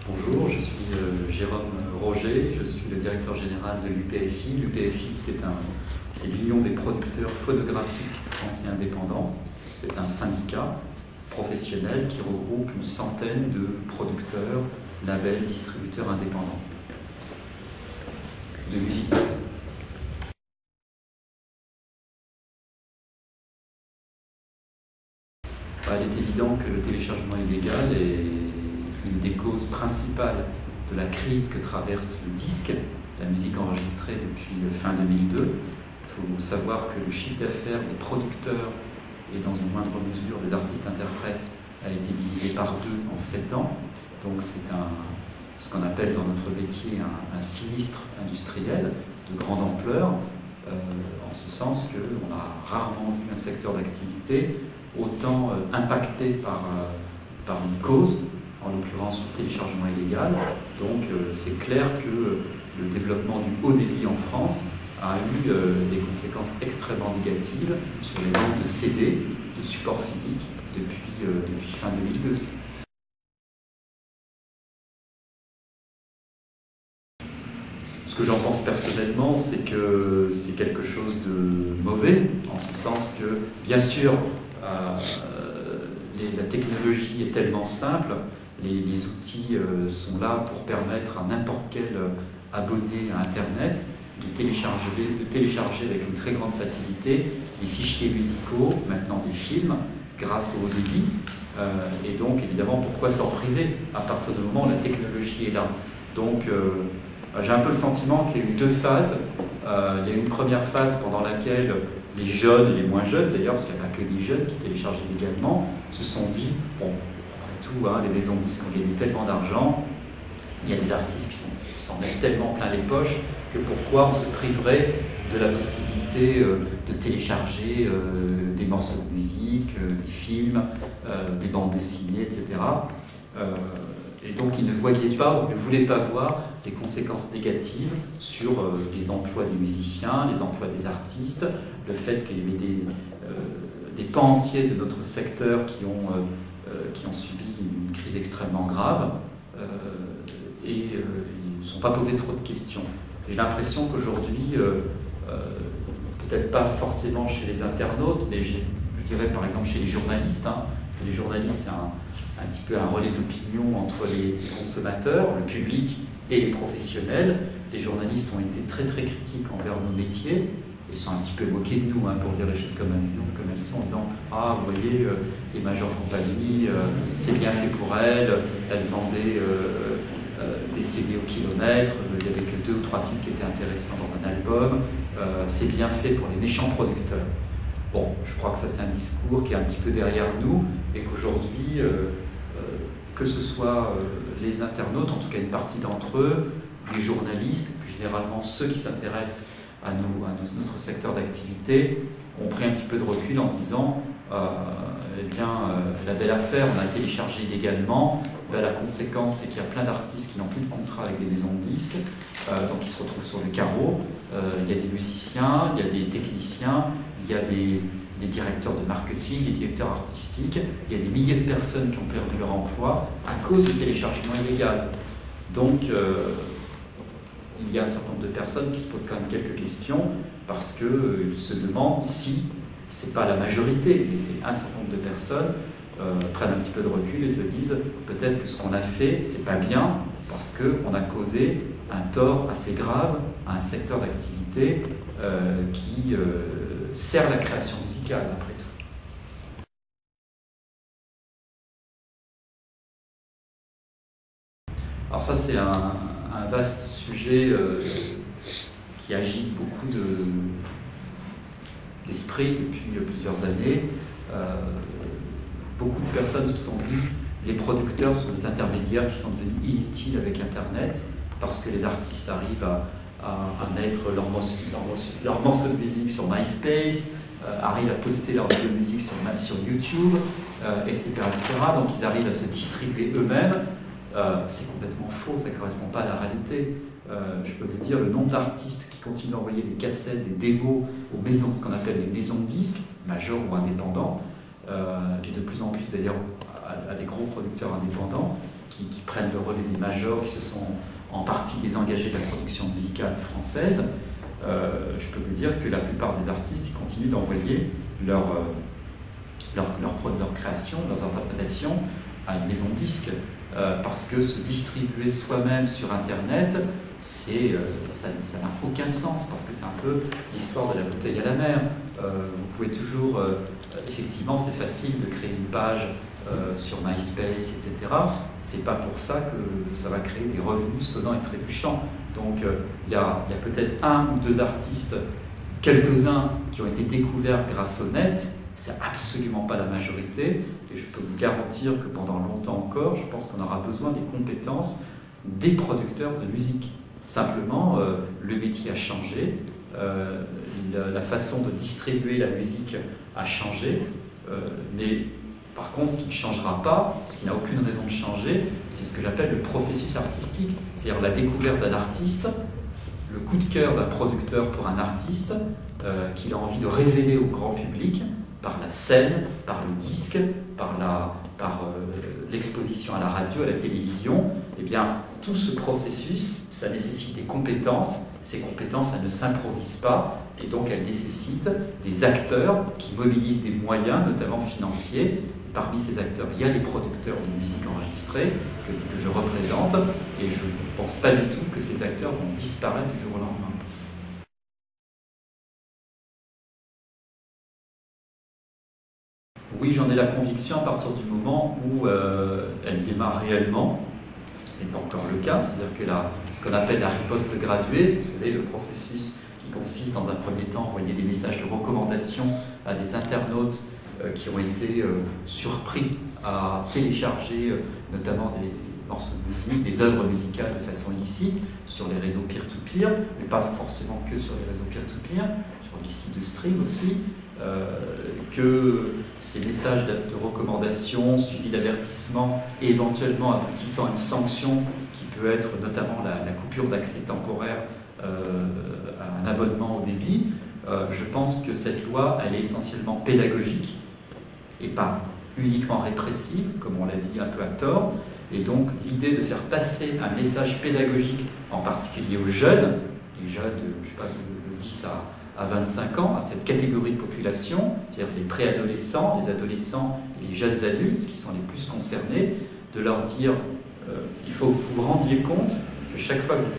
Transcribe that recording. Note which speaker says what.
Speaker 1: Bonjour, je suis Jérôme Roger, je suis le directeur général de l'UPFI. L'UPFI, c'est l'Union des producteurs phonographiques français indépendants. C'est un syndicat professionnel qui regroupe une centaine de producteurs, labels, distributeurs indépendants de musique. Il est évident que le téléchargement illégal est une des causes principales de la crise que traverse le disque, la musique enregistrée depuis fin 2002. Il faut savoir que le chiffre d'affaires des producteurs et dans une moindre mesure des artistes-interprètes a été divisé par 2 en 7 ans. Donc c'est ce qu'on appelle dans notre métier un sinistre industriel de grande ampleur, en ce sens qu'on a rarement vu un secteur d'activité autant impacté par une cause, en l'occurrence le téléchargement illégal. Donc c'est clair que le développement du haut débit en France a eu des conséquences extrêmement négatives sur les ventes de CD, de supports physiques, depuis fin 2002. Ce que j'en pense personnellement, c'est que c'est quelque chose de mauvais, en ce sens que, bien sûr, la technologie est tellement simple, les outils sont là pour permettre à n'importe quel abonné à Internet de télécharger avec une très grande facilité des fichiers musicaux, maintenant des films, grâce au haut débit. Et donc, évidemment, pourquoi s'en priver à partir du moment où la technologie est là? Donc, j'ai un peu le sentiment qu'il y a eu 2 phases. Il y a eu une première phase pendant laquelle les jeunes et les moins jeunes, d'ailleurs, parce qu'il n'y a pas que des jeunes qui téléchargent illégalement, se sont dit, bon, après tout, les maisons de disques ont gagné tellement d'argent, il y a des artistes qui s'en mettent tellement plein les poches, que pourquoi on se priverait de la possibilité de télécharger des morceaux de musique, des films, des bandes dessinées, etc. Et donc ils ne voyaient pas, ou ne voulaient pas voir les conséquences négatives sur les emplois des musiciens, les emplois des artistes, le fait qu'il y avait des pans entiers de notre secteur qui ont subi une crise extrêmement grave, et ils ne se sont pas posé trop de questions. J'ai l'impression qu'aujourd'hui, peut-être pas forcément chez les internautes, mais je dirais par exemple chez les journalistes, les journalistes c'est un petit peu un relais d'opinion entre les consommateurs, le public et les professionnels. Les journalistes ont été très très critiques envers nos métiers, ils sont un petit peu moqués de nous, pour dire les choses comme elles sont, en disant « Ah, vous voyez, les majeures compagnies, c'est bien fait pour elles vendaient des CD au kilomètre, il n'y avait que 2 ou 3 titres qui étaient intéressants dans un album, c'est bien fait pour les méchants producteurs. » Bon, je crois que ça c'est un discours qui est un petit peu derrière nous, et qu'aujourd'hui, que ce soit les internautes, en tout cas une partie d'entre eux, les journalistes, et plus généralement ceux qui s'intéressent à notre secteur d'activité, ont pris un petit peu de recul en se disant la belle affaire, on a téléchargé illégalement, la conséquence c'est qu'il y a plein d'artistes qui n'ont plus de contrat avec des maisons de disques, donc ils se retrouvent sur le carreau. Il y a des musiciens, il y a des techniciens, il y a des directeurs de marketing, des directeurs artistiques, il y a des milliers de personnes qui ont perdu leur emploi à cause du téléchargement illégal. Donc il y a un certain nombre de personnes qui se posent quand même quelques questions, parce qu'ils se demandent si, c'est pas la majorité, mais c'est un certain nombre de personnes, prennent un petit peu de recul et se disent peut-être que ce qu'on a fait, c'est pas bien, parce qu'on a causé un tort assez grave à un secteur d'activité qui sert la création musicale, après tout. Alors ça, c'est un vaste sujet qui agite beaucoup d'esprit depuis plusieurs années. Beaucoup de personnes se sont dit les producteurs sont des intermédiaires qui sont devenus inutiles avec Internet, parce que les artistes arrivent à mettre leur morceau de musique sur MySpace, arrivent à poster leur vidéo de musique sur YouTube, etc., etc. Donc ils arrivent à se distribuer eux-mêmes. C'est complètement faux, ça ne correspond pas à la réalité. Je peux vous dire le nombre d'artistes qui continuent d'envoyer des cassettes, des démos aux maisons, ce qu'on appelle les maisons de disques, majors ou indépendants, et de plus en plus d'ailleurs à des gros producteurs indépendants, qui prennent le relais des majors, qui se sont en partie désengagés de la production musicale française, je peux vous dire que la plupart des artistes ils continuent d'envoyer leurs créations, leurs interprétations à une maison de disques, parce que se distribuer soi-même sur Internet, ça n'a aucun sens, parce que c'est un peu l'histoire de la bouteille à la mer. Vous pouvez toujours, effectivement, c'est facile de créer une page sur MySpace, etc. C'est pas pour ça que ça va créer des revenus sonnants et trébuchants. Donc il y a peut-être un ou deux artistes, quelques-uns qui ont été découverts grâce au net. C'est absolument pas la majorité, et je peux vous garantir que pendant longtemps encore, je pense qu'on aura besoin des compétences des producteurs de musique. Simplement, le métier a changé, la façon de distribuer la musique a changé, mais par contre, ce qui ne changera pas, ce qui n'a aucune raison de changer, c'est ce que j'appelle le processus artistique, c'est-à-dire la découverte d'un artiste, le coup de cœur d'un producteur pour un artiste qu'il a envie de révéler au grand public, par la scène, par le disque, par l'exposition à la radio, à la télévision. Eh bien, tout ce processus, ça nécessite des compétences. Ces compétences, elles ne s'improvisent pas, et donc elles nécessitent des acteurs qui mobilisent des moyens, notamment financiers. Parmi ces acteurs, il y a les producteurs de musique enregistrée que je représente, et je ne pense pas du tout que ces acteurs vont disparaître du jour au lendemain. Oui, j'en ai la conviction à partir du moment où elle démarre réellement, ce qui n'est pas encore le cas, c'est-à-dire que ce qu'on appelle la riposte graduée, vous savez, le processus qui consiste dans un premier temps à envoyer des messages de recommandation à des internautes qui ont été surpris à télécharger notamment des morceaux de musique, des œuvres musicales de façon illicite sur les réseaux peer-to-peer, mais pas forcément que sur les réseaux peer-to-peer, sur les sites de stream aussi. Que ces messages de recommandation suivis d'avertissement et éventuellement aboutissant à une sanction qui peut être notamment la coupure d'accès temporaire à un abonnement au débit, je pense que cette loi, elle est essentiellement pédagogique et pas uniquement répressive, comme on l'a dit un peu à tort. Et donc l'idée de faire passer un message pédagogique, en particulier aux jeunes, les jeunes de 10 à 25 ans, à cette catégorie de population, c'est-à-dire les préadolescents, les adolescents et les jeunes adultes qui sont les plus concernés, de leur dire il faut que vous vous rendiez compte que chaque fois que vous